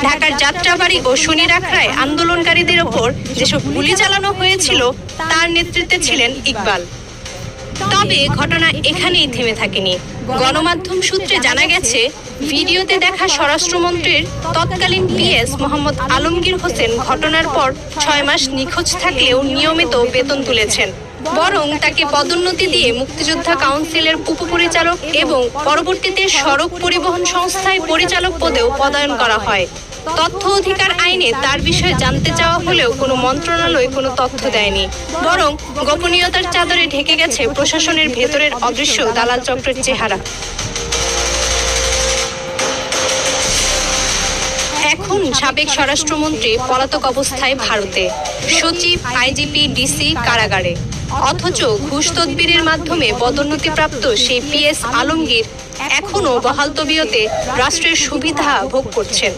ঢাকার যাত্রাবাড়ী ও শনিরাখড়ায় আন্দোলনকারীদের ওপর যেসব গুলি চালানো হয়েছিল তার নেতৃত্বে ছিলেন ইকবাল। তবে ঘটনা এখানেই থেমে থাকেনি। গণমাধ্যম সূত্রে জানা গেছে, ভিডিওতে দেখা স্বরাষ্ট্রমন্ত্রীর তৎকালীন পিএস মোহাম্মদ আলমগীর হোসেন ঘটনার পর 6 মাস নিখোঁজ থাকলেও নিয়মিত বেতন তুলেছেন। বরং তাকে পদোন্নতি দিয়ে মুক্তিযোদ্ধা কাউন্সিলের উপপরিচালক এবং পরবর্তীতে সড়ক পরিবহন সংস্থায় পরিচালক পদেও পদায়ন করা হয়। তথ্য অধিকার আইনে তার বিষয়ে জানতে চাওয়া হলেও কোনো মন্ত্রণালয় কোনো তথ্য দেয়নি, বরং গোপনীয়তার চাদরে ঢেকে গেছে প্রশাসনের ভেতরের অদৃশ্য দালাল চক্রের চেহারা। এখন সাবেক স্বরাষ্ট্রমন্ত্রী পলাতক অবস্থায় ভারতে, সচিব, আইজিপি, ডিসি কারাগারে। অথচ ঘুষ তদবিরের মাধ্যমে পদোন্নতিপ্রাপ্ত সেই পিএস আলমগীর এখনও বহাল তবিয়তে রাষ্ট্রের সুবিধা ভোগ করছেন।